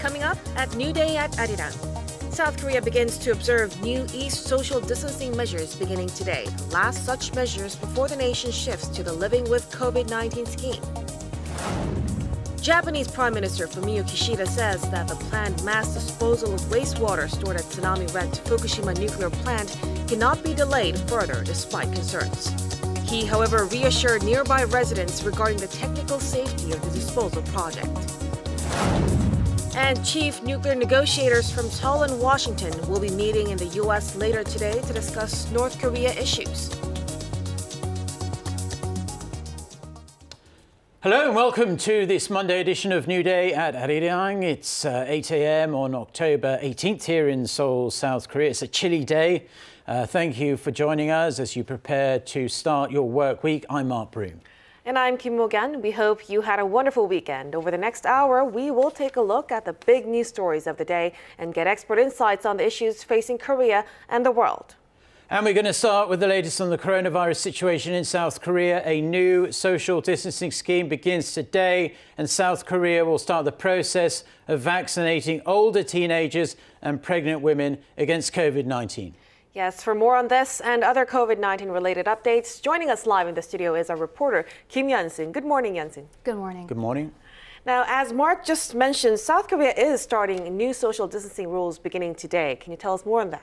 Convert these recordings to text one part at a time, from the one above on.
Coming up at New Day at Arirang. South Korea begins to observe new eased social distancing measures beginning today, the last such measures before the nation shifts to the Living with COVID-19 scheme. Japanese Prime Minister Fumio Kishida says that the planned mass disposal of wastewater stored at tsunami-wrecked Fukushima nuclear plant cannot be delayed further despite concerns. He, however, reassured nearby residents regarding the technical safety of the disposal project. And chief nuclear negotiators from Seoul and Washington will be meeting in the U.S. later today to discuss North Korea issues. Hello and welcome to this Monday edition of New Day at Arirang. It's 8 a.m. on October 18th here in Seoul, South Korea. It's a chilly day. Thank you for joining us as you prepare to start your work week. I'm Mark Broom. And I'm Kim Mo-gan. We hope you had a wonderful weekend. Over the next hour, we will take a look at the big news stories of the day and get expert insights on the issues facing Korea and the world. And we're going to start with the latest on the coronavirus situation in South Korea. A new social distancing scheme begins today, and South Korea will start the process of vaccinating older teenagers and pregnant women against COVID-19. Yes, for more on this and other COVID-19 related updates, joining us live in the studio is our reporter, Kim Yeon-sin. Good morning, Yeon-sin. Good morning. Good morning. Now, as Mark just mentioned, South Korea is starting new social distancing rules beginning today. Can you tell us more on that?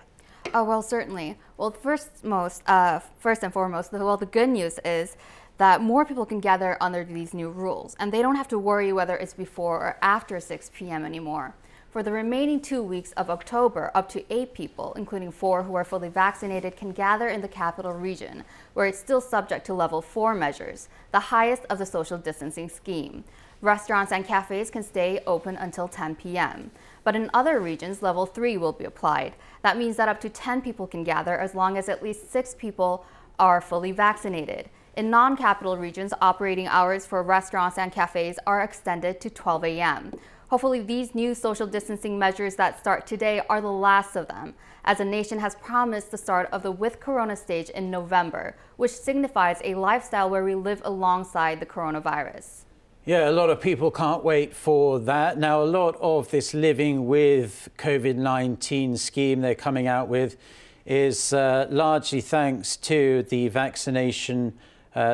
Well, certainly. Well, first and foremost, the good news is that more people can gather under these new rules, and they don't have to worry whether it's before or after 6 p.m. anymore. For the remaining 2 weeks of October, up to 8 people, including 4 who are fully vaccinated, can gather in the capital region, where it's still subject to level 4 measures, the highest of the social distancing scheme. Restaurants and cafes can stay open until 10 p.m. But in other regions, level 3 will be applied. That means that up to 10 people can gather as long as at least 6 people are fully vaccinated. In non-capital regions, operating hours for restaurants and cafes are extended to 12 a.m. Hopefully, these new social distancing measures that start today are the last of them, as the nation has promised the start of the With Corona stage in November, which signifies a lifestyle where we live alongside the coronavirus. Yeah, a lot of people can't wait for that. Now, a lot of this living with COVID-19 scheme they're coming out with is largely thanks to the vaccination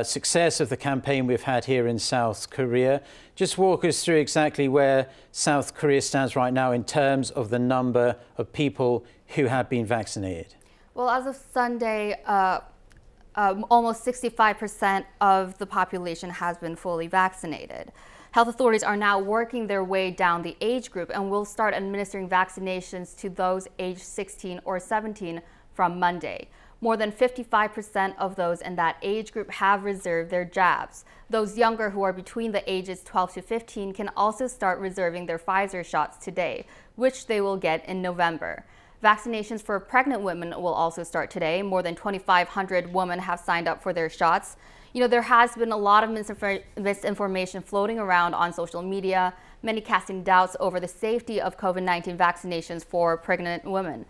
success of the campaign we've had here in South Korea. Just walk us through exactly where South Korea stands right now in terms of the number of people who have been vaccinated. Well, as of Sunday, almost 65% of the population has been fully vaccinated. Health authorities are now working their way down the age group and will start administering vaccinations to those aged 16 or 17 from Monday. More than 55% of those in that age group have reserved their jabs. Those younger who are between the ages 12 to 15 can also start reserving their Pfizer shots today, which they will get in November. Vaccinations for pregnant women will also start today. More than 2,500 women have signed up for their shots. You know, there has been a lot of misinformation floating around on social media, many casting doubts over the safety of COVID-19 vaccinations for pregnant women.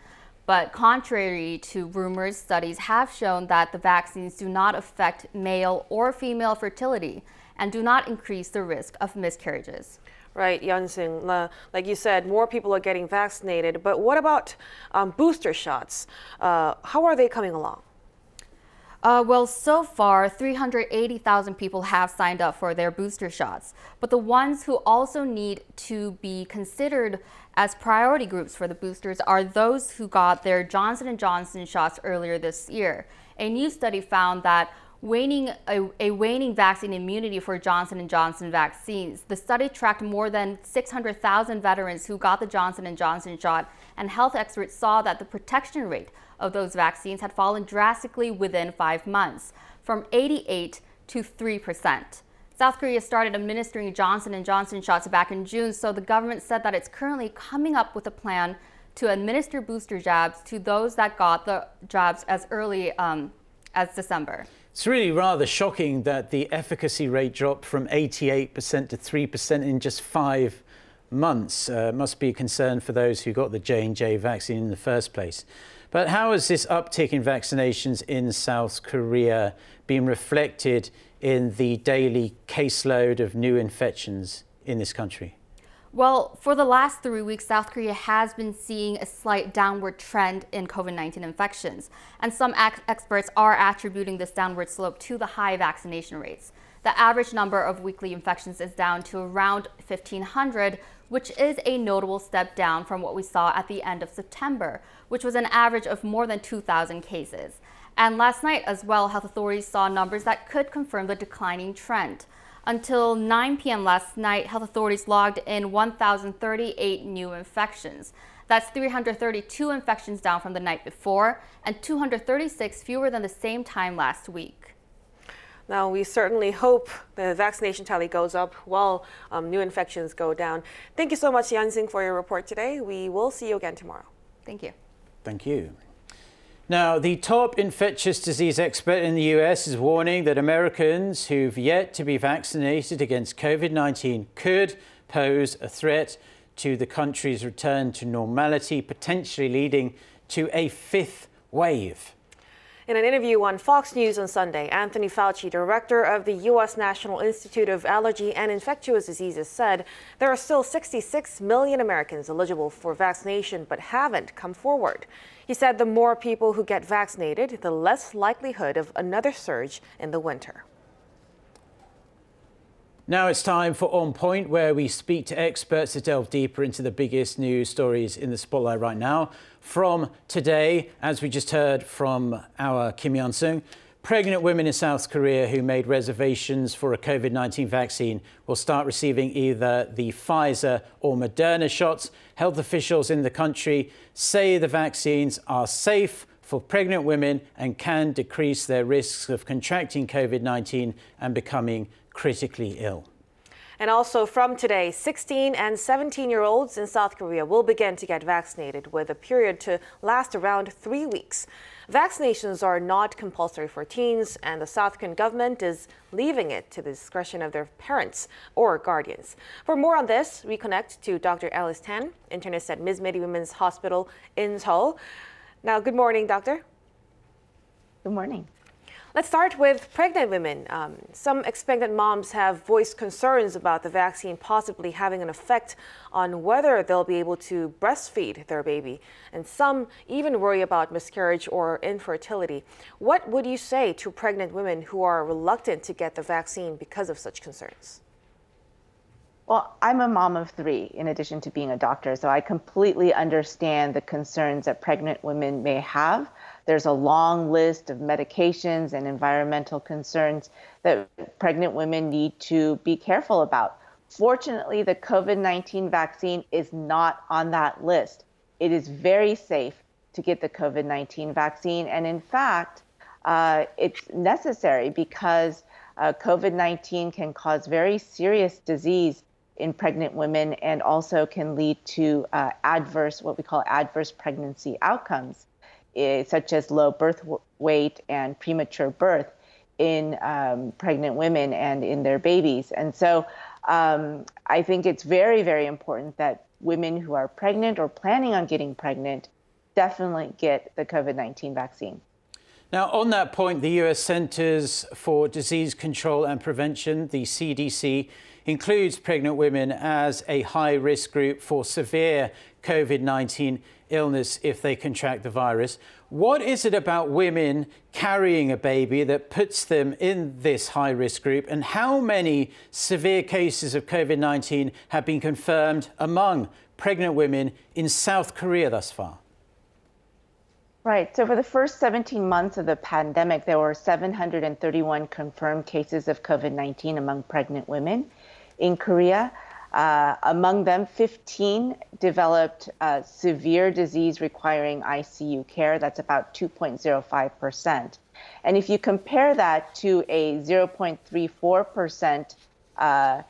But contrary to rumors, studies have shown that the vaccines do not affect male or female fertility and do not increase the risk of miscarriages. Right, Yeon-sin, like you said, more people are getting vaccinated, but what about booster shots? How are they coming along? Well, so far, 380,000 people have signed up for their booster shots. But the ones who also need to be considered as priority groups for the boosters are those who got their Johnson & Johnson shots earlier this year. A new study found that waning vaccine immunity for Johnson & Johnson vaccines. The study tracked more than 600,000 veterans who got the Johnson & Johnson shot, and health experts saw that the protection rate of those vaccines had fallen drastically within 5 months, from 88 to 3%. South Korea started administering Johnson & Johnson shots back in June, so the government said that it's currently coming up with a plan to administer booster jabs to those that got the jabs as early as December. It's really rather shocking that the efficacy rate dropped from 88% to 3% in just 5 months. Must be a concern for those who got the J&J vaccine in the first place. But how has this uptick in vaccinations in South Korea been reflected in the daily caseload of new infections in this country? Well, for the last 3 weeks, South Korea has been seeing a slight downward trend in COVID-19 infections, and some experts are attributing this downward slope to the high vaccination rates. The average number of weekly infections is down to around 1,500, which is a notable step down from what we saw at the end of September, which was an average of more than 2,000 cases. And last night as well, health authorities saw numbers that could confirm the declining trend. Until 9 p.m. last night, health authorities logged in 1,038 new infections. That's 332 infections down from the night before and 236 fewer than the same time last week. Now, we certainly hope the vaccination tally goes up while new infections go down. Thank you so much, Yansing, for your report today. We will see you again tomorrow. Thank you. Thank you. Now, the top infectious disease expert in the US is warning that Americans who've yet to be vaccinated against COVID-19 could pose a threat to the country's return to normality, potentially leading to a fifth wave. In an interview on Fox News on Sunday, Anthony Fauci, director of the U.S. National Institute of Allergy and Infectious Diseases, said there are still 66 million Americans eligible for vaccination but haven't come forward. He said the more people who get vaccinated, the less likelihood of another surge in the winter. Now it's time for On Point, where we speak to experts to delve deeper into the biggest news stories in the spotlight right now. From today, as we just heard from our Kim Yeon-sung, pregnant women in South Korea who made reservations for a COVID-19 vaccine will start receiving either the Pfizer or Moderna shots. Health officials in the country say the vaccines are safe for pregnant women and can decrease their risks of contracting COVID-19 and becoming critically ill. And also from today, 16 and 17-year-olds in South Korea will begin to get vaccinated with a period to last around 3 weeks. Vaccinations are not compulsory for teens, and the South Korean government is leaving it to the discretion of their parents or guardians. For more on this, we connect to Dr. Alice Tan, internist at Ms. Mary Women's Hospital in Seoul. Now, good morning, doctor. Good morning. Let's start with pregnant women. Some expectant moms have voiced concerns about the vaccine possibly having an effect on whether they'll be able to breastfeed their baby. And some even worry about miscarriage or infertility. What would you say to pregnant women who are reluctant to get the vaccine because of such concerns? Well, I'm a mom of 3 in addition to being a doctor, so I completely understand the concerns that pregnant women may have. There's a long list of medications and environmental concerns that pregnant women need to be careful about. Fortunately, the COVID-19 vaccine is not on that list. It is very safe to get the COVID-19 vaccine, and in fact, it's necessary because COVID-19 can cause very serious disease in pregnant women and also can lead to what we call adverse pregnancy outcomes, such as low birth weight and premature birth in pregnant women and in their babies. And so I think it's very, very important that women who are pregnant or planning on getting pregnant definitely get the COVID-19 vaccine. Now, on that point, the US Centers for Disease Control and Prevention, the CDC, includes pregnant women as a high-risk group for severe COVID-19 illness if they contract the virus. What is it about women carrying a baby that puts them in this high-risk group, and how many severe cases of COVID-19 have been confirmed among pregnant women in South Korea thus far? Right. So for the first 17 months of the pandemic, there were 731 confirmed cases of COVID-19 among pregnant women in Korea. Among them, 15 developed severe disease requiring ICU care. That's about 2.05%. And if you compare that to a 0.34%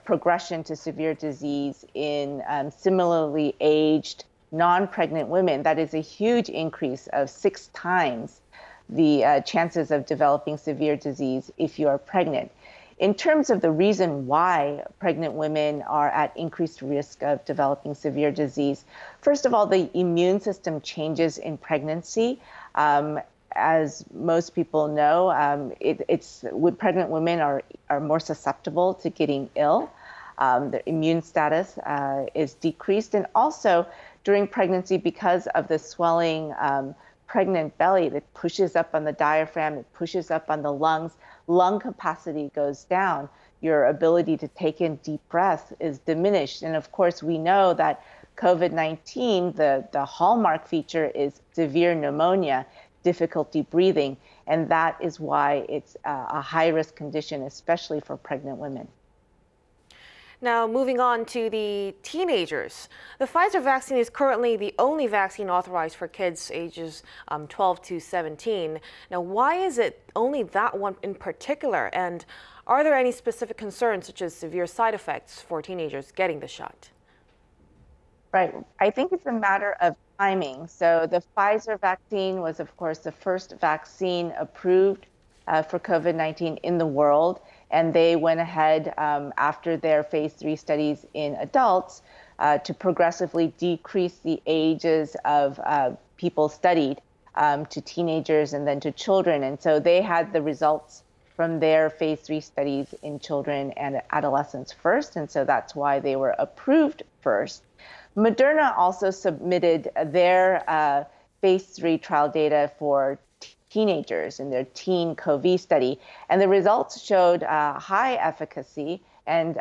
progression to severe disease in similarly aged non-pregnant women, that is a huge increase of 6 times the chances of developing severe disease if you are pregnant. In terms of the reason why pregnant women are at increased risk of developing severe disease, first of all, the immune system changes in pregnancy. As most people know, pregnant women are more susceptible to getting ill. Their immune status is decreased. And also during pregnancy, because of the swelling pregnant belly that pushes up on the diaphragm, it pushes up on the lungs, lung capacity goes down. Your ability to take in deep breaths is diminished. And of course, we know that COVID-19, the hallmark feature is severe pneumonia, difficulty breathing, and that is why it's a high-risk condition, especially for pregnant women. Now, moving on to the teenagers. The Pfizer vaccine is currently the only vaccine authorized for kids ages 12 to 17. Now, why is it only that one in particular? And are there any specific concerns, such as severe side effects for teenagers getting the shot? Right. I think it's a matter of timing. So the Pfizer vaccine was, of course, the first vaccine approved for COVID-19 in the world. And they went ahead after their phase 3 studies in adults to progressively decrease the ages of people studied to teenagers and then to children. And so they had the results from their phase 3 studies in children and adolescents first. And so that's why they were approved first. Moderna also submitted their phase 3 trial data for teenagers in their teen COVID study. And the results showed high efficacy and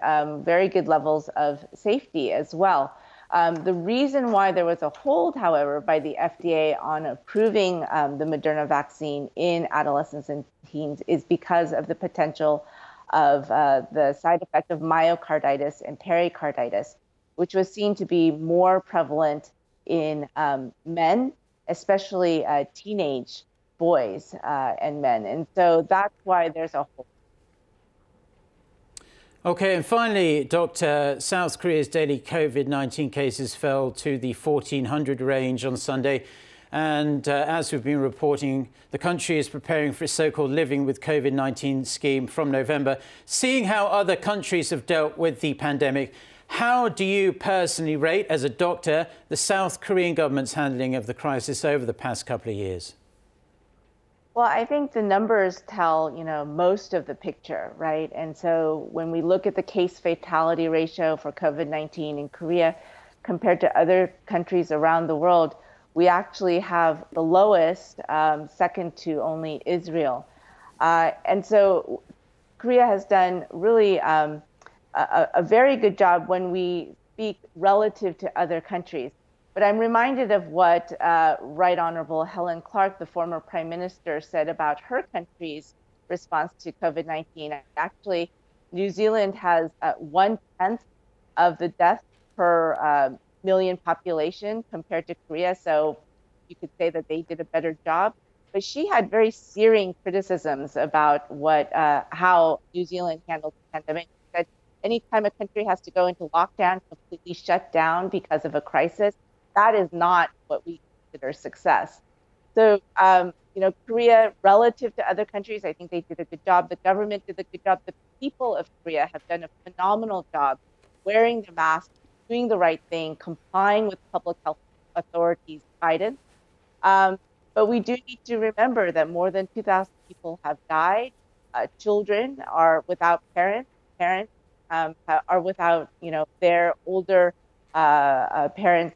very good levels of safety as well. The reason why there was a hold, however, by the FDA on approving the Moderna vaccine in adolescents and teens is because of the potential of the side effect of myocarditis and pericarditis, which was seen to be more prevalent in men, especially teenage boys and men. And so that's why there's a hold. Okay, and finally, Dr. South Korea's daily COVID-19 cases fell to the 1,400 range on Sunday. And as we've been reporting, the country is preparing for its so-called Living with COVID-19 scheme from November. Seeing how other countries have dealt with the pandemic, how do you personally rate, as a doctor, the South Korean government's handling of the crisis over the past couple of years? Well, I think the numbers tell, most of the picture, right? And so when we look at the case fatality ratio for COVID-19 in Korea compared to other countries around the world, we actually have the lowest, second to only Israel. And so Korea has done really a very good job when we speak relative to other countries. But I'm reminded of what Right Honorable Helen Clark, the former prime minister, said about her country's response to COVID-19. Actually, New Zealand has 1/10 of the deaths per million population compared to Korea. So you could say that they did a better job. But she had very searing criticisms about how New Zealand handled the pandemic. She said anytime a country has to go into lockdown, completely shut down because of a crisis, that is not what we consider success. So, Korea, relative to other countries, I think they did a good job. The government did a good job. The people of Korea have done a phenomenal job wearing the mask, doing the right thing, complying with public health authorities' guidance. But we do need to remember that more than 2,000 people have died. Children are without parents. Parents are without, their older parents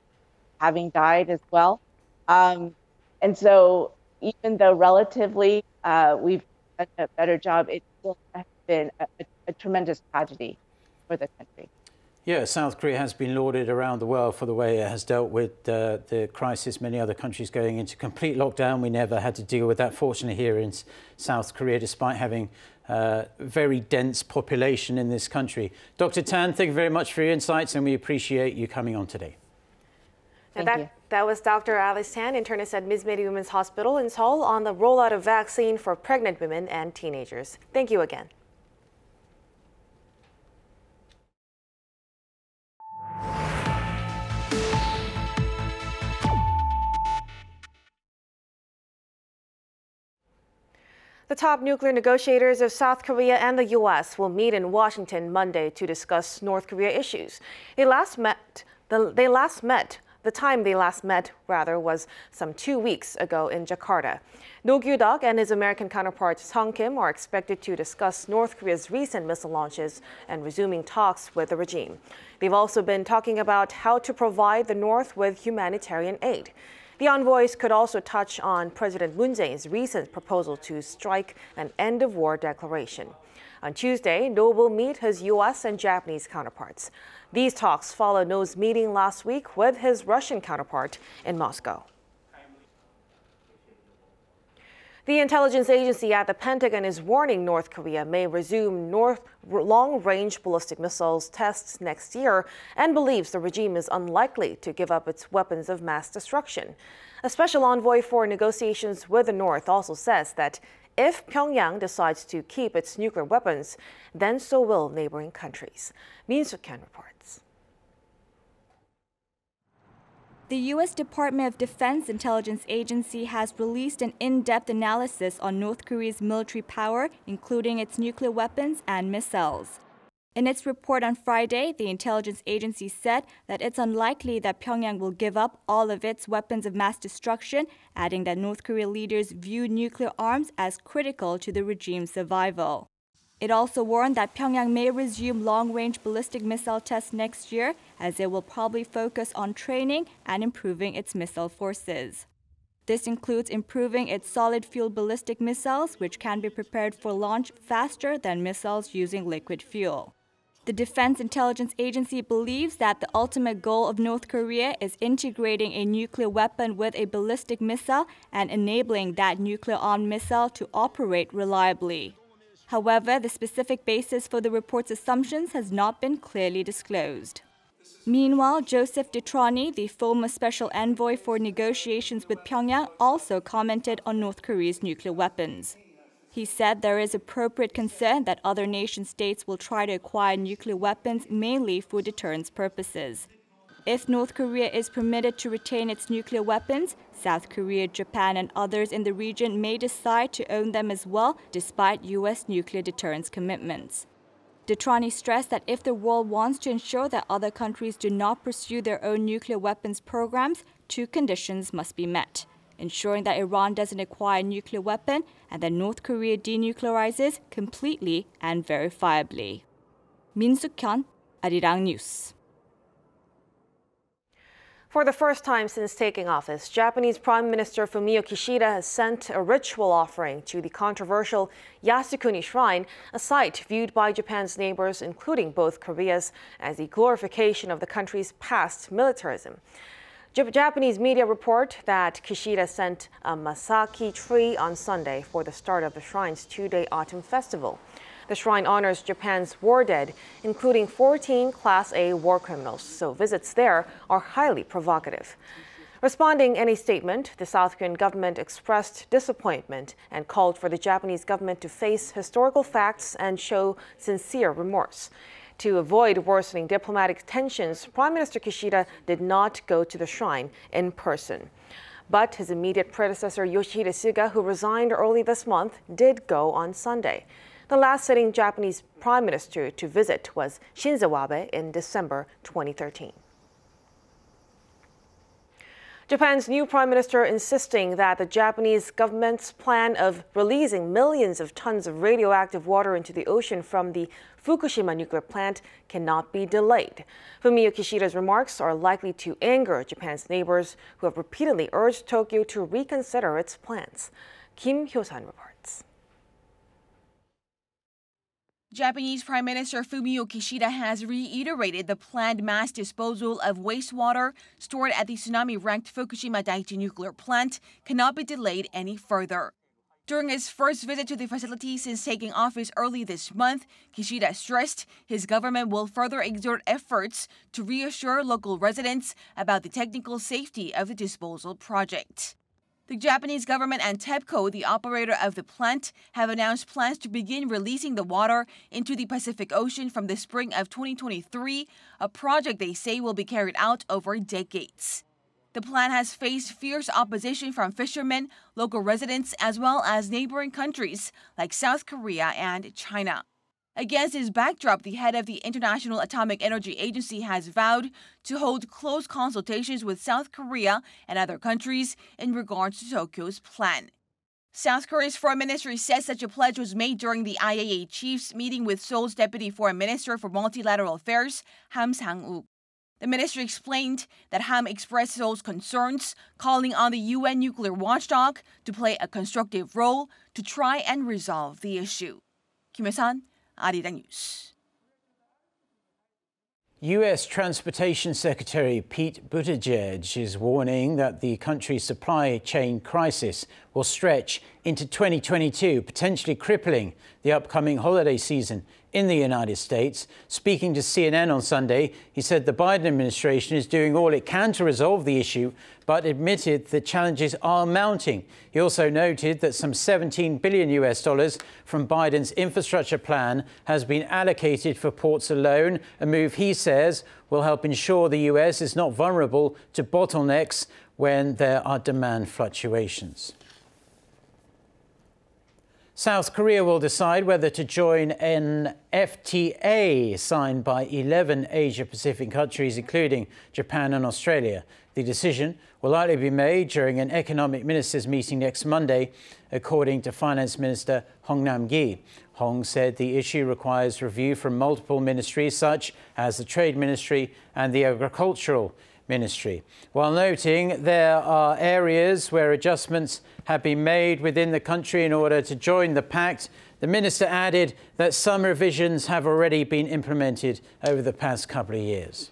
having died as well. And so even though relatively we've done a better job, it still has been a tremendous tragedy for the country. Yeah, South Korea has been lauded around the world for the way it has dealt with the crisis. Many other countries going into complete lockdown. We never had to deal with that, fortunately, here in South Korea, despite having a very dense population in this country. Dr. Tan, thank you very much for your insights, and we appreciate you coming on today. That was Dr. Alice Tan, internist at Miss Mary Women's Hospital in Seoul, on the rollout of vaccine for pregnant women and teenagers. Thank you again. The top nuclear negotiators of South Korea and the U.S. will meet in Washington Monday to discuss North Korea issues. They last met The time they last met, was some 2 weeks ago in Jakarta. No Gyu-duk and his American counterpart Sung Kim are expected to discuss North Korea's recent missile launches and resuming talks with the regime. They've also been talking about how to provide the North with humanitarian aid. The envoys could also touch on President Moon Jae-in's recent proposal to strike an end-of-war declaration. On Tuesday, No will meet his U.S. and Japanese counterparts. These talks follow No's meeting last week with his Russian counterpart in Moscow. The intelligence agency at the Pentagon is warning North Korea may resume long-range ballistic missiles tests next year and believes the regime is unlikely to give up its weapons of mass destruction. A special envoy for negotiations with the North also says that if Pyongyang decides to keep its nuclear weapons, then so will neighboring countries. Min Suk-hyun reports. The U.S. Department of Defense Intelligence Agency has released an in-depth analysis on North Korea's military power, including its nuclear weapons and missiles. In its report on Friday, the intelligence agency said that it's unlikely that Pyongyang will give up all of its weapons of mass destruction, adding that North Korean leaders view nuclear arms as critical to the regime's survival. It also warned that Pyongyang may resume long-range ballistic missile tests next year, as it will probably focus on training and improving its missile forces. This includes improving its solid-fuel ballistic missiles, which can be prepared for launch faster than missiles using liquid fuel. The Defense Intelligence Agency believes that the ultimate goal of North Korea is integrating a nuclear weapon with a ballistic missile and enabling that nuclear-armed missile to operate reliably. However, the specific basis for the report's assumptions has not been clearly disclosed. Meanwhile, Joseph Detrani, the former special envoy for negotiations with Pyongyang, also commented on North Korea's nuclear weapons. He said there is appropriate concern that other nation-states will try to acquire nuclear weapons mainly for deterrence purposes. If North Korea is permitted to retain its nuclear weapons, South Korea, Japan, and others in the region may decide to own them as well, despite U.S. nuclear deterrence commitments. Detrani stressed that if the world wants to ensure that other countries do not pursue their own nuclear weapons programs, two conditions must be met: ensuring that Iran doesn't acquire a nuclear weapon and that North Korea denuclearizes completely and verifiably. Min Suk-hyun, Arirang News. For the first time since taking office, Japanese Prime Minister Fumio Kishida has sent a ritual offering to the controversial Yasukuni Shrine, a site viewed by Japan's neighbors, including both Korea's, as a glorification of the country's past militarism. Japanese media report that Kishida sent a Masaki tree on Sunday for the start of the shrine's two-day autumn festival. The shrine honors Japan's war dead, including 14 Class A war criminals, so visits there are highly provocative. Responding in a statement, the South Korean government expressed disappointment and called for the Japanese government to face historical facts and show sincere remorse. To avoid worsening diplomatic tensions, Prime Minister Kishida did not go to the shrine in person. But his immediate predecessor, Yoshihide Suga, who resigned early this month, did go on Sunday. The last sitting Japanese prime minister to visit was Shinzo Abe in December 2013. Japan's new prime minister insisting that the Japanese government's plan of releasing millions of tons of radioactive water into the ocean from the Fukushima nuclear plant cannot be delayed. Fumio Kishida's remarks are likely to anger Japan's neighbors, who have repeatedly urged Tokyo to reconsider its plans. Kim Hyo-san reports. Japanese Prime Minister Fumio Kishida has reiterated the planned mass disposal of wastewater stored at the tsunami-wrecked Fukushima Daiichi nuclear plant cannot be delayed any further. During his first visit to the facility since taking office early this month, Kishida stressed his government will further exert efforts to reassure local residents about the technical safety of the disposal project. The Japanese government and TEPCO, the operator of the plant, have announced plans to begin releasing the water into the Pacific Ocean from the spring of 2023, a project they say will be carried out over decades. The plan has faced fierce opposition from fishermen, local residents, as well as neighboring countries like South Korea and China. Against this backdrop, the head of the International Atomic Energy Agency has vowed to hold close consultations with South Korea and other countries in regards to Tokyo's plan. South Korea's foreign ministry says such a pledge was made during the IAEA chiefs meeting with Seoul's Deputy Foreign Minister for Multilateral Affairs, Ham Sang-uk. The ministry explained that Ham expressed Seoul's concerns, calling on the UN nuclear watchdog to play a constructive role to try and resolve the issue. Kim Hye-san, Arirang News. U.S. Transportation Secretary Pete Buttigieg is warning that the country's supply chain crisis will stretch into 2022, potentially crippling the upcoming holiday season in the United States. Speaking to CNN on Sunday, he said the Biden administration is doing all it can to resolve the issue, but admitted the challenges are mounting. He also noted that some $17 billion from Biden's infrastructure plan has been allocated for ports alone, a move he says will help ensure the U.S. is not vulnerable to bottlenecks when there are demand fluctuations. South Korea will decide whether to join an FTA signed by 11 Asia-Pacific countries, including Japan and Australia. The decision will likely be made during an economic ministers' meeting next Monday, according to Finance Minister Hong Nam-gi. Hong said the issue requires review from multiple ministries, such as the Trade Ministry and the Agricultural Ministry, while noting there are areas where adjustments have been made within the country in order to join the pact. The minister added that some revisions have already been implemented over the past couple of years.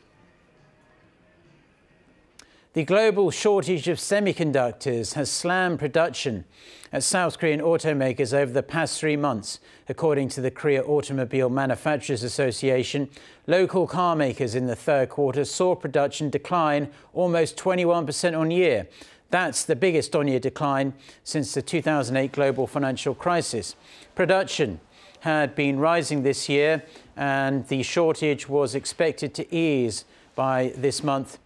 The global shortage of semiconductors has slammed production at South Korean automakers over the past 3 months. According to the Korea Automobile Manufacturers Association, local car makers in the third quarter saw production decline almost 21% on year. That's the biggest on-year decline since the 2008 global financial crisis. Production had been rising this year, and the shortage was expected to ease by this month.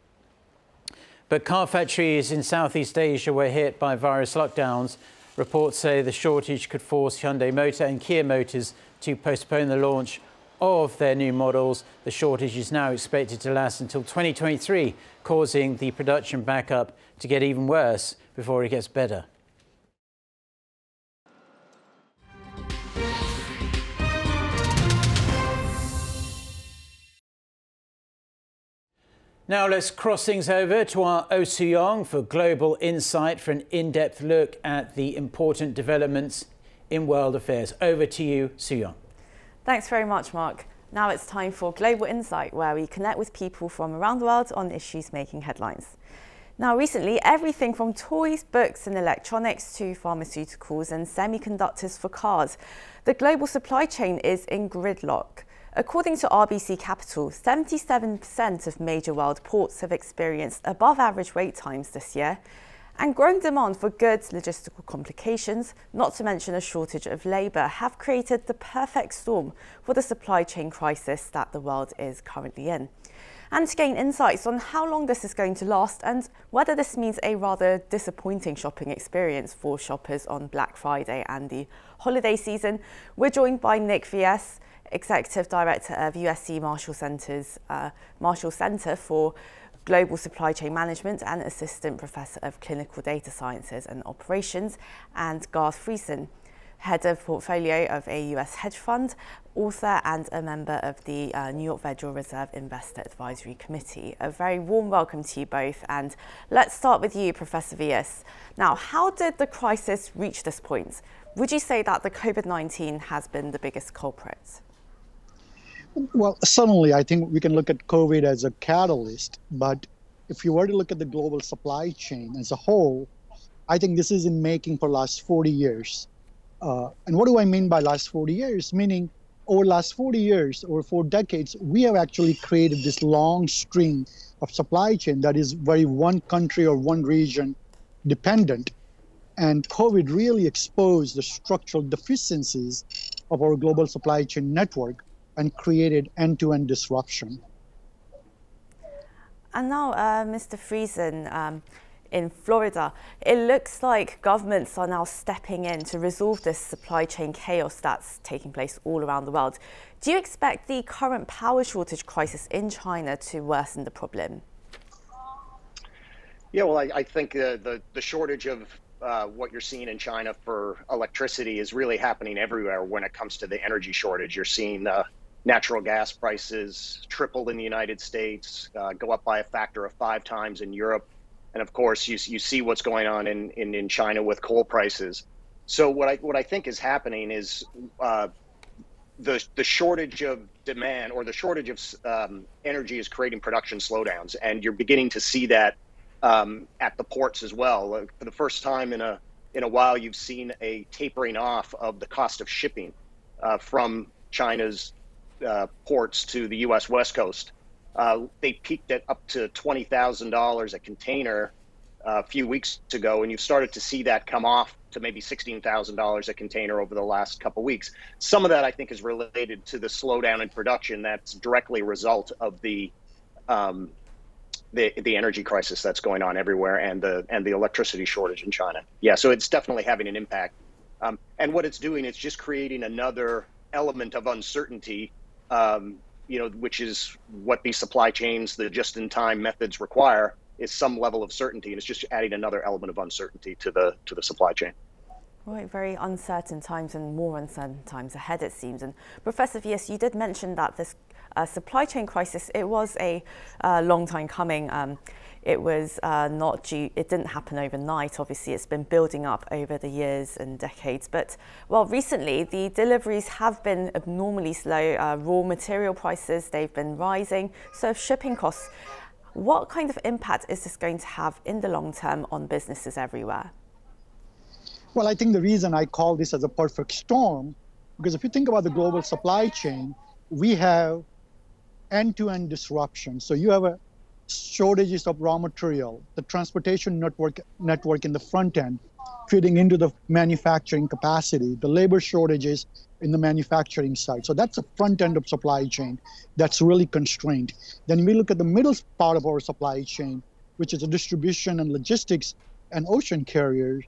But car factories in Southeast Asia were hit by virus lockdowns. Reports say the shortage could force Hyundai Motor and Kia Motors to postpone the launch of their new models. The shortage is now expected to last until 2023, causing the production backup to get even worse before it gets better. Now let's cross things over to our Oh Soo-young for global insight for an in-depth look at the important developments in world affairs. Over to you, Soo-young. Thanks very much, Mark. Now it's time for Global Insight, where we connect with people from around the world on issues making headlines. Now, recently, everything from toys, books and electronics to pharmaceuticals and semiconductors for cars, the global supply chain is in gridlock. According to RBC Capital, 77% of major world ports have experienced above average wait times this year, and growing demand for goods, logistical complications, not to mention a shortage of labour, have created the perfect storm for the supply chain crisis that the world is currently in. And to gain insights on how long this is going to last and whether this means a rather disappointing shopping experience for shoppers on Black Friday and the holiday season, we're joined by Nick Vies, Executive Director of USC Marshall Center for Global Supply Chain Management and Assistant Professor of Clinical Data Sciences and Operations, and Garth Friesen, Head of Portfolio of a US hedge fund, author and a member of the New York Federal Reserve Investor Advisory Committee. A very warm welcome to you both, and let's start with you, Professor Vies. Now, how did the crisis reach this point? Would you say that the COVID-19 has been the biggest culprit? Well, certainly, I think we can look at COVID as a catalyst, but if you were to look at the global supply chain as a whole, I think this is in making for the last 40 years. And what do I mean by last 40 years? Meaning, over the last 40 years, or 4 decades, we have actually created this long string of supply chain that is very one country or one region dependent. And COVID really exposed the structural deficiencies of our global supply chain network and created end-to-end disruption. And now, Mr. Friesen, in Florida. It looks like governments are now stepping in to resolve this supply chain chaos that's taking place all around the world. Do you expect the current power shortage crisis in China to worsen the problem? Yeah, well, I think the shortage of what you're seeing in China for electricity is really happening everywhere when it comes to the energy shortage. You're seeing natural gas prices triple in the United States, go up by a factor of 5 times in Europe. And of course, you see what's going on in China with coal prices. So what I think is happening is the shortage of demand, or the shortage of energy, is creating production slowdowns. And you're beginning to see that at the ports as well. For the first time in a while, you've seen a tapering off of the cost of shipping from China's ports to the U.S. West Coast. They peaked at up to $20,000 a container a few weeks ago, and you've started to see that come off to maybe $16,000 a container over the last couple of weeks. Some of that, I think, is related to the slowdown in production that's directly a result of the energy crisis that's going on everywhere, and the electricity shortage in China. Yeah, so it's definitely having an impact. And what it's doing is just creating another element of uncertainty, which is what these supply chains, the just-in-time methods require, is some level of certainty, and it's just adding another element of uncertainty to the supply chain. Right, very uncertain times, and more uncertain times ahead, it seems. And Professor Vias, you did mention that this supply chain crisis, it was a long time coming. It was not due, it didn't happen overnight. Obviously, it's been building up over the years and decades. But, well, recently, the deliveries have been abnormally slow. Raw material prices, they've been rising. So shipping costs, what kind of impact is this going to have in the long term on businesses everywhere? Well, I think the reason I call this as a perfect storm, because if you think about the global supply chain, we have end-to-end disruption. So you have shortages of raw material, the transportation network in the front end, feeding into the manufacturing capacity, the labor shortages in the manufacturing side. So that's the front end of supply chain that's really constrained. Then we look at the middle part of our supply chain, which is the distribution and logistics and ocean carriers.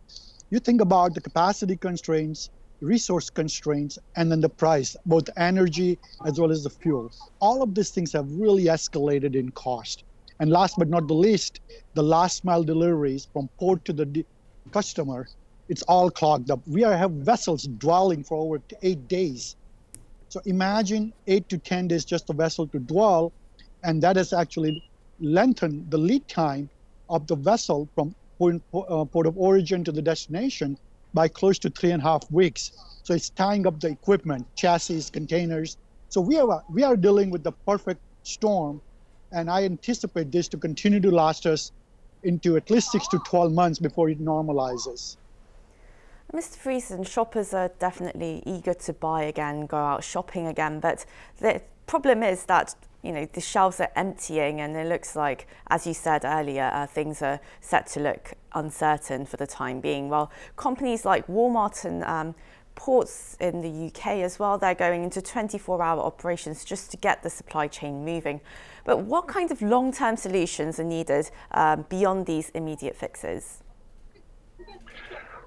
You think about the capacity constraints, resource constraints, and then the price, both energy as well as the fuel. All of these things have really escalated in cost. And last but not the least, the last mile deliveries from port to the customer, it's all clogged up. We have vessels dwelling for over 8 days. So imagine 8 to 10 days just a vessel to dwell, and that has actually lengthened the lead time of the vessel from port of origin to the destination by close to 3.5 weeks. So it's tying up the equipment, chassis, containers. So we are dealing with the perfect storm, and I anticipate this to continue to last us into at least 6 to 12 months before it normalizes. Mr. Friesen, shoppers are definitely eager to buy again, go out shopping again, but the problem is that the shelves are emptying, and it looks like, as you said earlier, things are set to look uncertain for the time being. Well, companies like Walmart and ports in the UK as well, they're going into 24-hour operations just to get the supply chain moving. But what kind of long-term solutions are needed beyond these immediate fixes?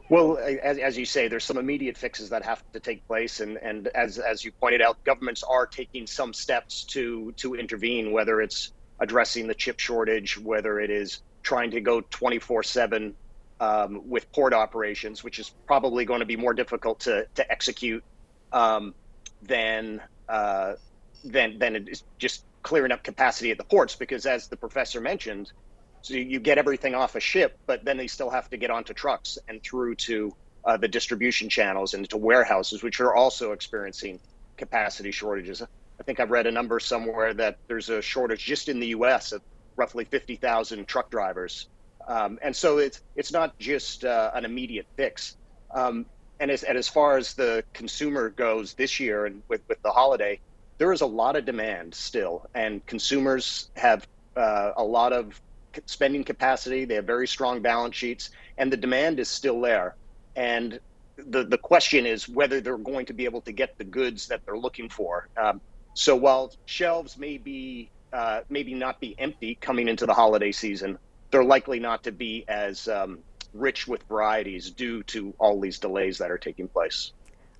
Well, as you say, there's some immediate fixes that have to take place, and as you pointed out, governments are taking some steps to intervene, whether it's addressing the chip shortage, whether it is trying to go 24/7 with port operations, which is probably going to be more difficult to execute than it is just clearing up capacity at the ports, because as the professor mentioned, so you get everything off a ship, but then they still have to get onto trucks and through to the distribution channels and to warehouses, which are also experiencing capacity shortages. I think I've read a number somewhere that there's a shortage just in the US of roughly 50,000 truck drivers. And so it's not just an immediate fix. And as far as the consumer goes this year, and with the holiday, there is a lot of demand still, and consumers have a lot of spending capacity. They have very strong balance sheets, and the demand is still there. And the question is whether they're going to be able to get the goods that they're looking for. So while shelves maybe not be empty coming into the holiday season, they're likely not to be as rich with varieties due to all these delays that are taking place.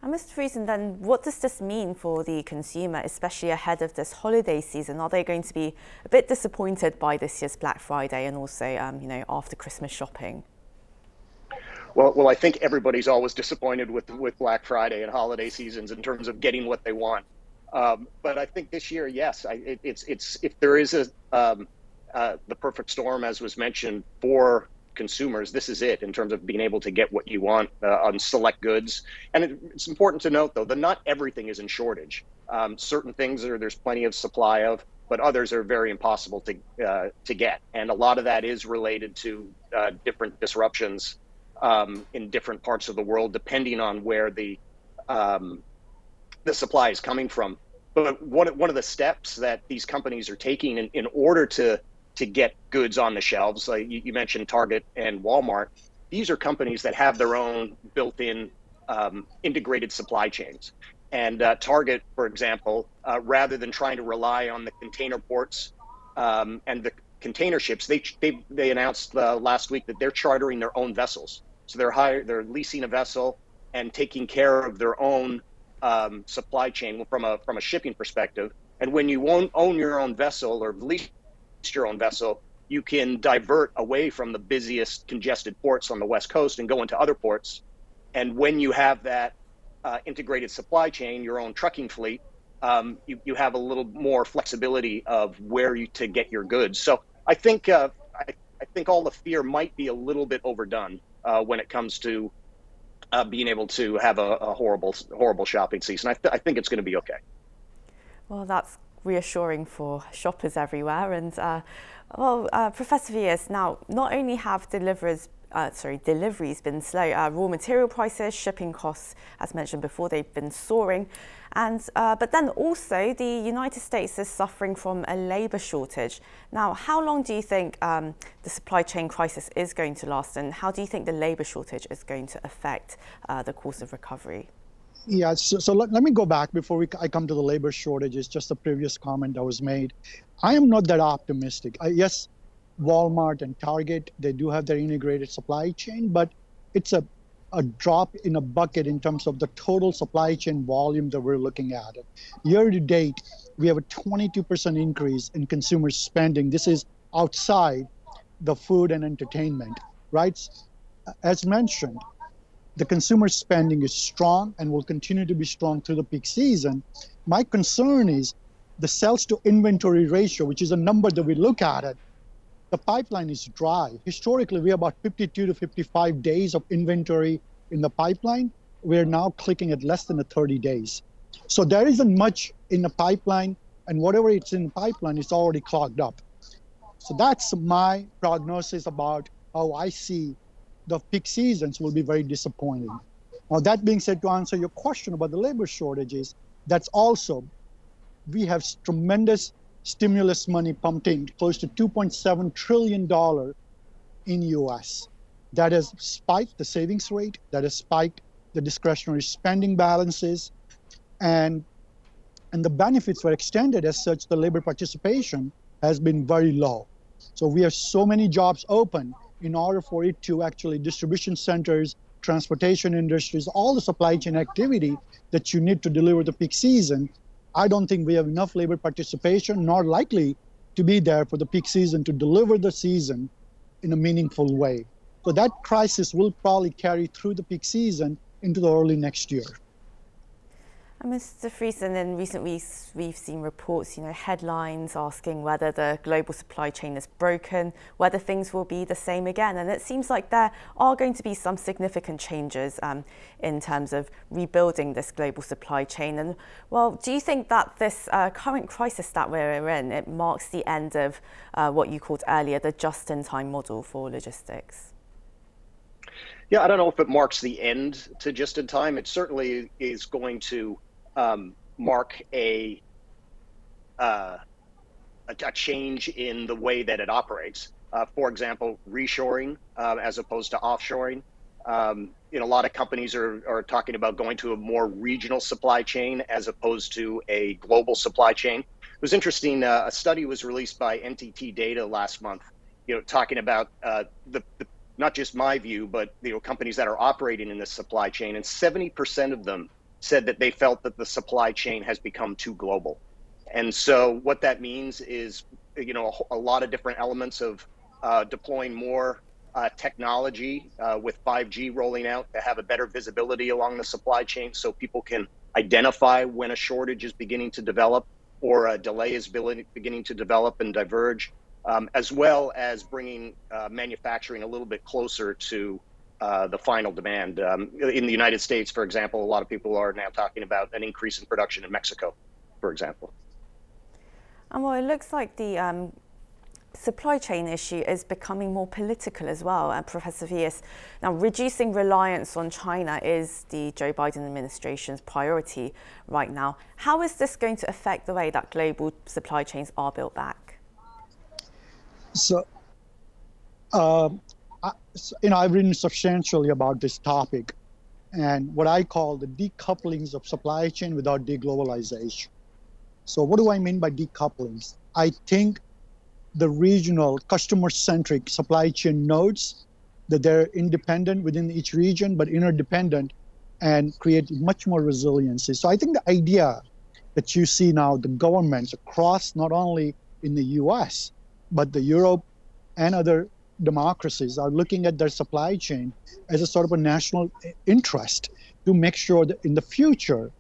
And Mr. Friesen, then what does this mean for the consumer, especially ahead of this holiday season? Are they going to be a bit disappointed by this year's Black Friday and also, after Christmas shopping? Well, I think everybody's always disappointed with Black Friday and holiday seasons in terms of getting what they want. But I think this year, yes, it's if there is the perfect storm, as was mentioned, for consumers, this is it in terms of being able to get what you want on select goods. And it's important to note, though, that not everything is in shortage. Certain things there's plenty of supply of, but others are very impossible to get. And a lot of that is related to different disruptions in different parts of the world, depending on where the supply is coming from. But one of the steps that these companies are taking in order to get goods on the shelves, like you mentioned Target and Walmart, these are companies that have their own built-in integrated supply chains. And Target, for example, rather than trying to rely on the container ports and the container ships, they announced last week that they're chartering their own vessels. So they're leasing a vessel and taking care of their own supply chain from a shipping perspective. And when you own your own vessel or lease your own vessel, you can divert away from the busiest congested ports on the West Coast and go into other ports. And when you have that integrated supply chain, your own trucking fleet, you have a little more flexibility of where to get your goods. So I think all the fear might be a little bit overdone when it comes to being able to have a horrible shopping season. I think it's going to be okay. Well, that's reassuring for shoppers everywhere. And Professor Villas, now not only have deliveries been slow, raw material prices, shipping costs, as mentioned before, they've been soaring. And but then also the United States is suffering from a labour shortage. Now, how long do you think the supply chain crisis is going to last, and how do you think the labour shortage is going to affect the course of recovery? Yeah, so let me go back before I come to the labor shortages, just the previous comment that was made. I am not that optimistic. Yes, Walmart and Target, they do have their integrated supply chain, but it's a drop in a bucket in terms of the total supply chain volume that we're looking at. Year to date, we have a 22% increase in consumer spending. This is outside the food and entertainment, right? As mentioned, the consumer spending is strong and will continue to be strong through the peak season. My concern is the sales to inventory ratio, which is a number that we look at it. The pipeline is dry. Historically, we have about 52 to 55 days of inventory in the pipeline. We're now clicking at less than 30 days. So there isn't much in the pipeline, and whatever it's in the pipeline is already clogged up. So that's my prognosis about how I see the peak seasons will be very disappointing. Now, that being said, to answer your question about the labor shortages, that's also, we have tremendous stimulus money pumped in, close to $2.7 trillion in US. That has spiked the savings rate, that has spiked the discretionary spending balances, and the benefits were extended. As such, the labor participation has been very low. So we have so many jobs open in order for it to actually, distribution centers, transportation industries, all the supply chain activity that you need to deliver the peak season. I don't think we have enough labor participation, nor likely to be there for the peak season to deliver the season in a meaningful way. So that crisis will probably carry through the peak season into the early next year. And Mr. Friesen, in recent weeks, we've seen reports, headlines asking whether the global supply chain is broken, whether things will be the same again. And it seems like there are going to be some significant changes in terms of rebuilding this global supply chain. And, well, do you think that this current crisis that we're in, it marks the end of what you called earlier the just-in-time model for logistics? Yeah, I don't know if it marks the end to just-in-time. It certainly is going to mark a change in the way that it operates. For example, reshoring as opposed to offshoring. A lot of companies are talking about going to a more regional supply chain as opposed to a global supply chain. It was interesting. A study was released by NTT Data last month, talking about not just my view, but companies that are operating in this supply chain, and 70% of them said that they felt that the supply chain has become too global. And so what that means is, a lot of different elements of deploying more technology with 5G rolling out to have a better visibility along the supply chain so people can identify when a shortage is beginning to develop or a delay is beginning to develop and diverge, as well as bringing manufacturing a little bit closer to the final demand. In the United States, for example, a lot of people are now talking about an increase in production in Mexico, for example. And well, it looks like the supply chain issue is becoming more political as well, Professor Vias. Now, reducing reliance on China is the Joe Biden administration's priority right now. How is this going to affect the way that global supply chains are built back? So, I've written substantially about this topic and what I call the decouplings of supply chain without deglobalization. So what do I mean by decouplings? I think the regional customer-centric supply chain nodes, that they're independent within each region, but interdependent and create much more resiliency. So I think the idea that you see now, the governments across, not only in the US, but the Europe and other democracies are looking at their supply chain as a sort of a national interest to make sure that in the future,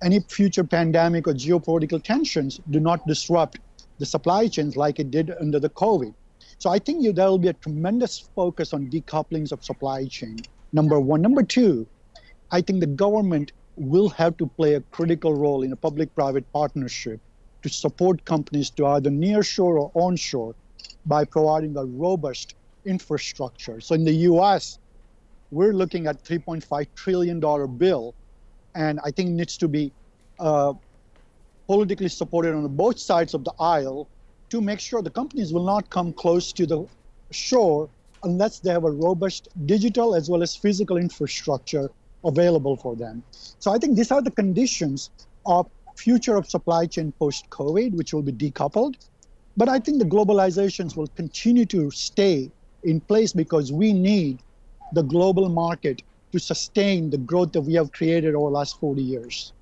any future pandemic or geopolitical tensions do not disrupt the supply chains like it did under the COVID. So I think there will be a tremendous focus on decouplings of supply chain, number one. Number two, I think the government will have to play a critical role in a public-private partnership to support companies to either nearshore or onshore by providing a robust infrastructure. So in the US, we're looking at $3.5 trillion bill, and I think it needs to be politically supported on both sides of the aisle to make sure the companies will not come close to the shore unless they have a robust digital as well as physical infrastructure available for them. So I think these are the conditions of future of supply chain post-COVID, which will be decoupled. But I think the globalizations will continue to stay in place because we need the global market to sustain the growth that we have created over the last 40 years.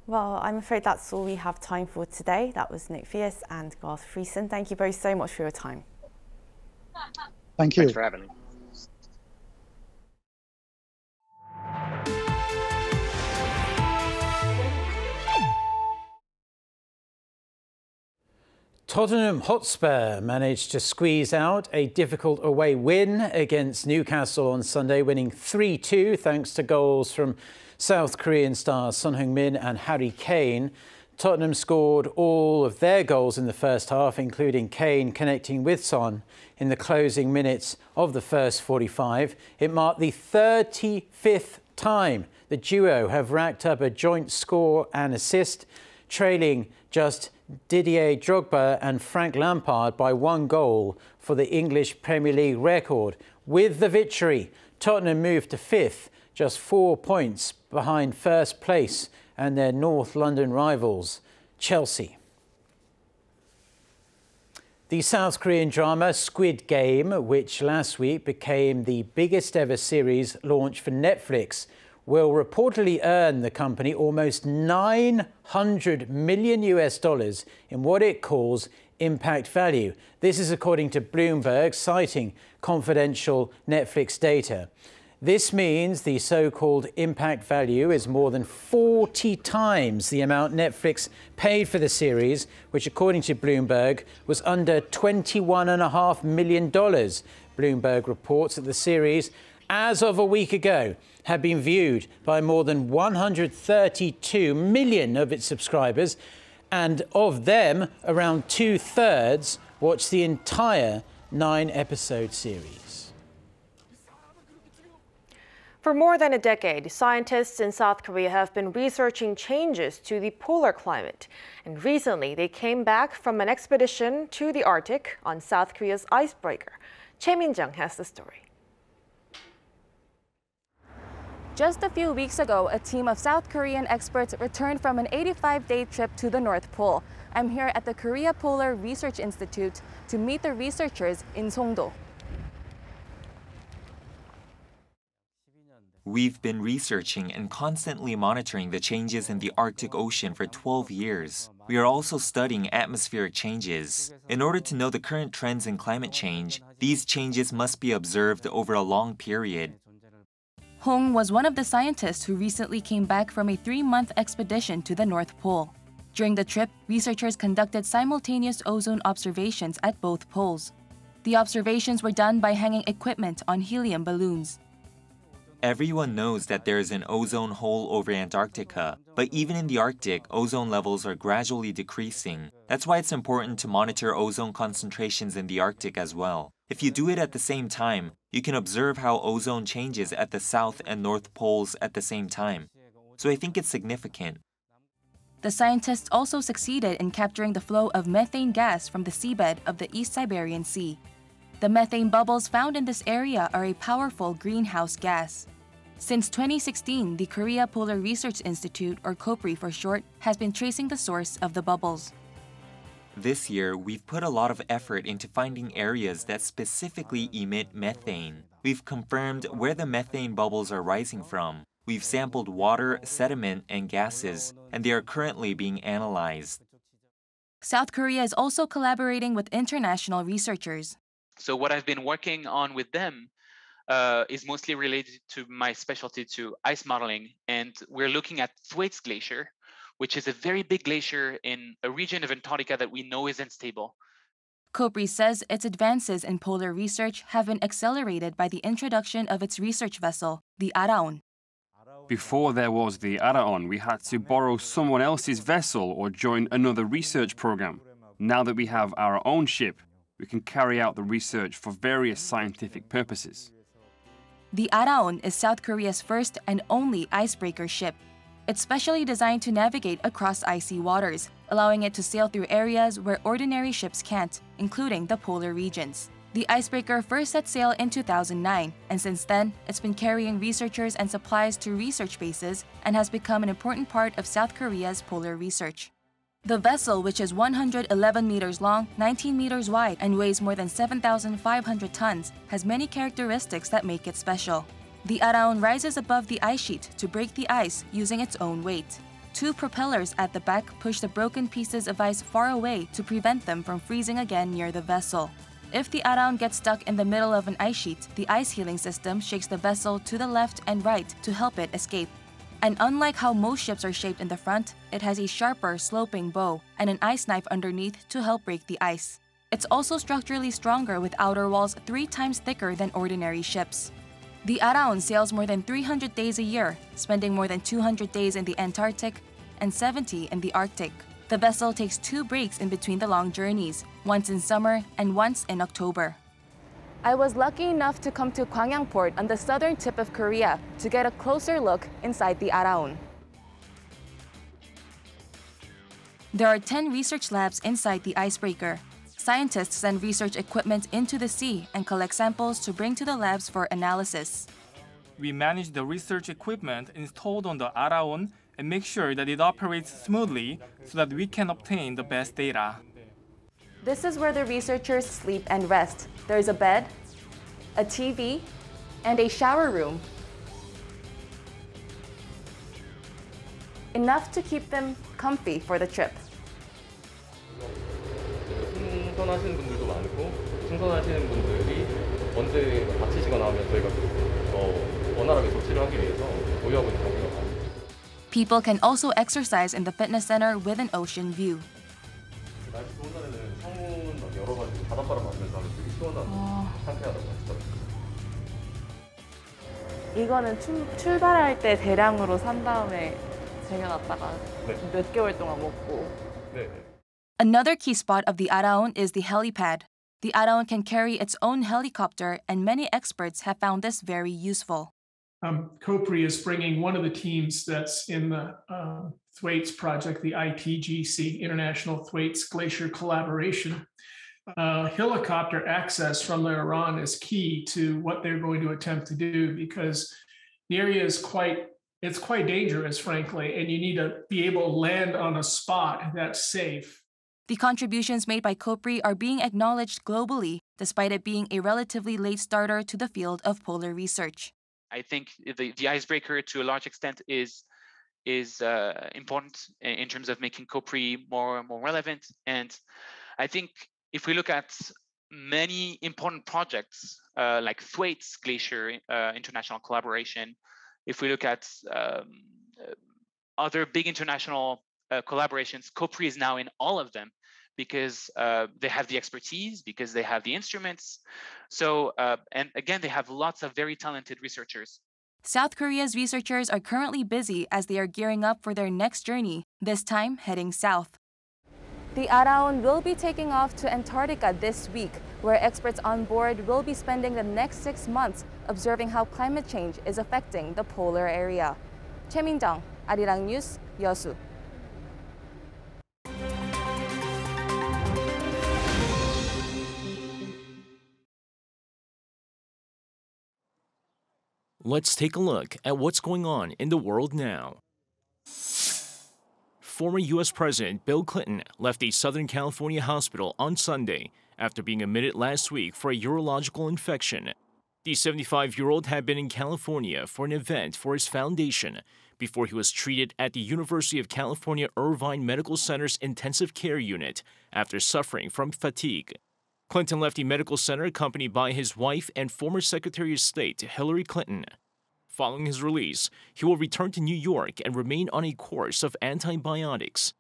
Well, I'm afraid that's all we have time for today. That was Nick Vias and Garth Friesen. Thank you both so much for your time. Thank you. Thanks for having me. Tottenham Hotspur managed to squeeze out a difficult away win against Newcastle on Sunday, winning 3-2 thanks to goals from South Korean stars Son Heung-min and Harry Kane. Tottenham scored all of their goals in the first half, including Kane connecting with Son in the closing minutes of the first 45. It marked the 35th time the duo have racked up a joint score and assist, trailing just Didier Drogba and Frank Lampard by 1 goal for the English Premier League record. With the victory, Tottenham moved to 5th, just 4 points behind first place and their North London rivals, Chelsea. The South Korean drama Squid Game, which last week became the biggest ever series launched for Netflix, will reportedly earn the company almost $900 million in what it calls impact value. This is according to Bloomberg, citing confidential Netflix data. This means the so-called impact value is more than 40 times the amount Netflix paid for the series, which, according to Bloomberg, was under $21.5 million. Bloomberg reports that the series, as of a week ago, had been viewed by more than 132 million of its subscribers, and of them, around 2/3 watched the entire 9-episode series. For more than a decade, scientists in South Korea have been researching changes to the polar climate. And recently, they came back from an expedition to the Arctic on South Korea's icebreaker. Chae Min-jung has the story. Just a few weeks ago, a team of South Korean experts returned from an 85-day trip to the North Pole. I'm here at the Korea Polar Research Institute to meet the researchers in Songdo. We've been researching and constantly monitoring the changes in the Arctic Ocean for 12 years. We are also studying atmospheric changes. In order to know the current trends in climate change, these changes must be observed over a long period. Hong was one of the scientists who recently came back from a 3-month expedition to the North Pole. During the trip, researchers conducted simultaneous ozone observations at both poles. The observations were done by hanging equipment on helium balloons. Everyone knows that there is an ozone hole over Antarctica, but even in the Arctic, ozone levels are gradually decreasing. That's why it's important to monitor ozone concentrations in the Arctic as well. If you do it at the same time, you can observe how ozone changes at the South and North Poles at the same time. So I think it's significant. The scientists also succeeded in capturing the flow of methane gas from the seabed of the East Siberian Sea. The methane bubbles found in this area are a powerful greenhouse gas. Since 2016, the Korea Polar Research Institute, or KOPRI for short, has been tracing the source of the bubbles. This year, we've put a lot of effort into finding areas that specifically emit methane. We've confirmed where the methane bubbles are rising from. We've sampled water, sediment, and gases, and they are currently being analyzed. South Korea is also collaborating with international researchers. So what I've been working on with them is mostly related to my specialty to ice modeling. And we're looking at Thwaites Glacier, which is a very big glacier in a region of Antarctica that we know is unstable. KOPRI says its advances in polar research have been accelerated by the introduction of its research vessel, the Arirang. Before there was the Arirang, we had to borrow someone else's vessel or join another research program. Now that we have our own ship, we can carry out the research for various scientific purposes. The Arirang is South Korea's first and only icebreaker ship. It's specially designed to navigate across icy waters, allowing it to sail through areas where ordinary ships can't, including the polar regions. The icebreaker first set sail in 2009, and since then, it's been carrying researchers and supplies to research bases and has become an important part of South Korea's polar research. The vessel, which is 111 meters long, 19 meters wide, and weighs more than 7,500 tons, has many characteristics that make it special. The Arirang rises above the ice sheet to break the ice using its own weight. 2 propellers at the back push the broken pieces of ice far away to prevent them from freezing again near the vessel. If the Arirang gets stuck in the middle of an ice sheet, the ice healing system shakes the vessel to the left and right to help it escape. And unlike how most ships are shaped in the front, it has a sharper, sloping bow and an ice knife underneath to help break the ice. It's also structurally stronger with outer walls 3 times thicker than ordinary ships. The Arirang sails more than 300 days a year, spending more than 200 days in the Antarctic and 70 in the Arctic. The vessel takes 2 breaks in between the long journeys, once in summer and once in October. I was lucky enough to come to Gwangyang Port on the southern tip of Korea to get a closer look inside the Arirang. There are 10 research labs inside the icebreaker. Scientists send research equipment into the sea and collect samples to bring to the labs for analysis. We manage the research equipment installed on the Arirang and make sure that it operates smoothly so that we can obtain the best data. This is where the researchers sleep and rest. There's a bed, a TV, and a shower room. Enough to keep them comfy for the trip. 승선하시는 분들도 많고 승선하시는 분들이 언제 다치시거나 하면 저희가 원활하게 조치를 하기 위해서 보유하고 있는 장비가 많습니다. People can also exercise in the fitness center with an ocean view. 날씨 좋은 날에는 창문 열어가지고 바닷바람 맞으면서 하면 되게 시원하고 상쾌하다고 하시더라고요. 이거는 출발할 때 대량으로 산 다음에 쟁여놨다가 몇 개월 동안 먹고. 네. Another key spot of the Arirang is the helipad. The Arirang can carry its own helicopter, and many experts have found this very useful. KOPRI is bringing one of the teams that's in the Thwaites project, the ITGC, International Thwaites Glacier Collaboration. Helicopter access from the Arirang is key to what they're going to attempt to do because the area is quite dangerous, frankly, and you need to be able to land on a spot that's safe. The contributions made by COPRI are being acknowledged globally, despite it being a relatively late starter to the field of polar research. I think the icebreaker, to a large extent, is important in terms of making COPRI more relevant. And I think if we look at many important projects like Thwaites Glacier international collaboration, if we look at other big international collaborations, COPRI is now in all of them because they have the expertise, because they have the instruments. So, and again, they have lots of very talented researchers. South Korea's researchers are currently busy as they are gearing up for their next journey, this time heading south. The Arirang will be taking off to Antarctica this week, where experts on board will be spending the next 6 months observing how climate change is affecting the polar area. Choi Min-jung, Arirang News, Yosu. Let's take a look at what's going on in the world now. Former U.S. President Bill Clinton left a Southern California hospital on Sunday after being admitted last week for a urological infection. The 75-year-old had been in California for an event for his foundation before he was treated at the University of California Irvine Medical Center's intensive care unit after suffering from fatigue. Clinton left the medical center accompanied by his wife and former Secretary of State Hillary Clinton. Following his release, he will return to New York and remain on a course of antibiotics.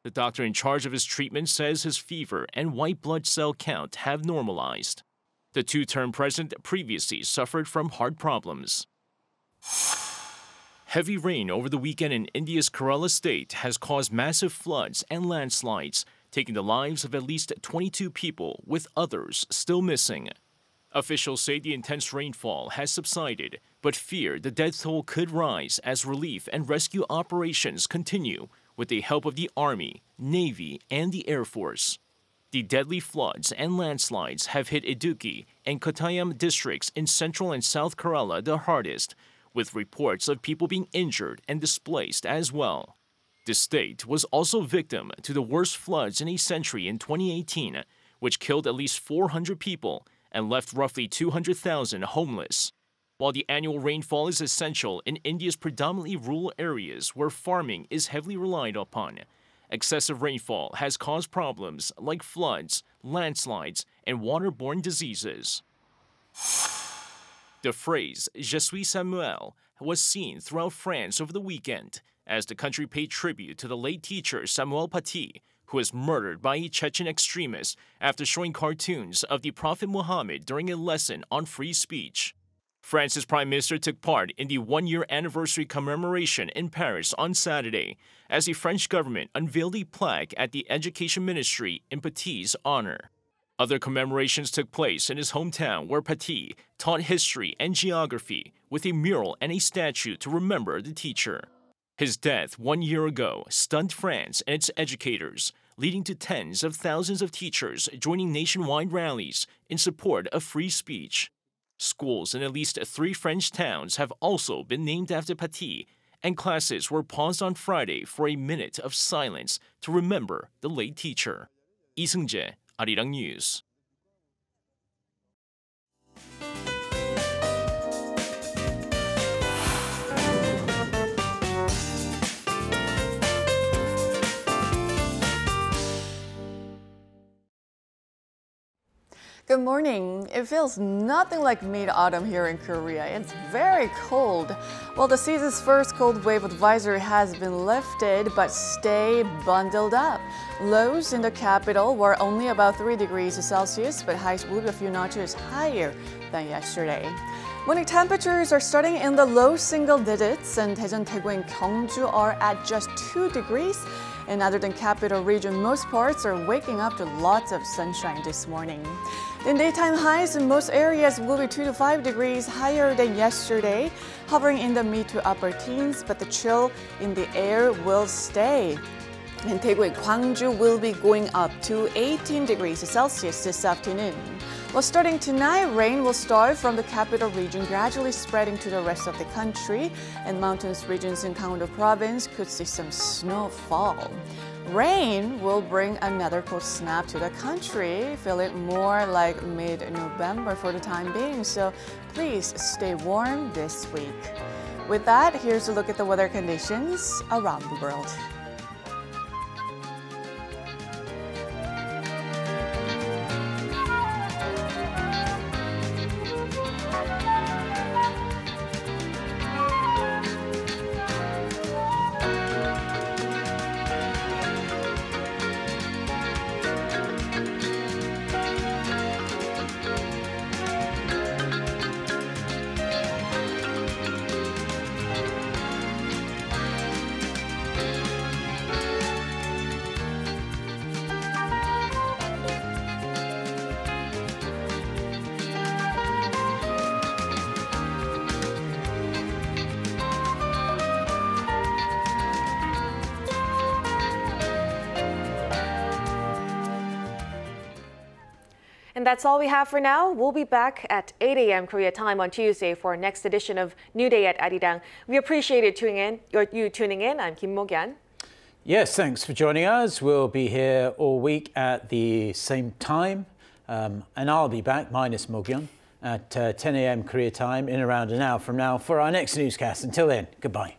The doctor in charge of his treatment says his fever and white blood cell count have normalized. The two-term president previously suffered from heart problems. Heavy rain over the weekend in India's Kerala state has caused massive floods and landslides, taking the lives of at least 22 people, with others still missing. Officials say the intense rainfall has subsided, but fear the death toll could rise as relief and rescue operations continue with the help of the Army, Navy, and the Air Force. The deadly floods and landslides have hit Idukki and Kottayam districts in central and South Kerala the hardest, with reports of people being injured and displaced as well. The state was also victim to the worst floods in a century in 2018, which killed at least 400 people and left roughly 200,000 homeless. While the annual rainfall is essential in India's predominantly rural areas where farming is heavily relied upon, excessive rainfall has caused problems like floods, landslides, and waterborne diseases. The phrase "Je suis Samuel" was seen throughout France over the weekend as the country paid tribute to the late teacher Samuel Paty, who was murdered by a Chechen extremist after showing cartoons of the Prophet Muhammad during a lesson on free speech. France's Prime Minister took part in the one-year anniversary commemoration in Paris on Saturday, as the French government unveiled a plaque at the Education Ministry in Paty's honor. Other commemorations took place in his hometown, where Paty taught history and geography with a mural and a statue to remember the teacher. His death 1 year ago stunned France and its educators, leading to tens of thousands of teachers joining nationwide rallies in support of free speech. Schools in at least 3 French towns have also been named after Paty, and classes were paused on Friday for a minute of silence to remember the late teacher. Lee Seung-jae, Arirang News. Good morning. It feels nothing like mid-autumn here in Korea. It's very cold. Well, the season's first cold wave advisory has been lifted, but stay bundled up. Lows in the capital were only about 3 degrees Celsius, but highs will be a few notches higher than yesterday. Morning temperatures are starting in the low single digits, and Daejeon, Daegu, and Gyeongju are at just 2 degrees. And other than capital region, most parts are waking up to lots of sunshine this morning. In daytime highs in most areas will be 2 to 5 degrees higher than yesterday, hovering in the mid to upper teens, but the chill in the air will stay. In Daegu, Gwangju will be going up to 18 degrees Celsius this afternoon. Well, starting tonight, rain will start from the capital region, gradually spreading to the rest of the country, and mountainous regions in Gangwon province could see some snowfall. Rain will bring another cold snap to the country, feeling more like mid-November for the time being, so please stay warm this week. With that, here's a look at the weather conditions around the world. And that's all we have for now. We'll be back at 8 a.m. Korea time on Tuesday for our next edition of New Day at Arirang. We appreciate you tuning in. I'm Kim Mo-gyan. Yes, thanks for joining us. We'll be here all week at the same time. And I'll be back, minus Mo-gyan, at 10 a.m. Korea time in around an hour from now for our next newscast. Until then, goodbye.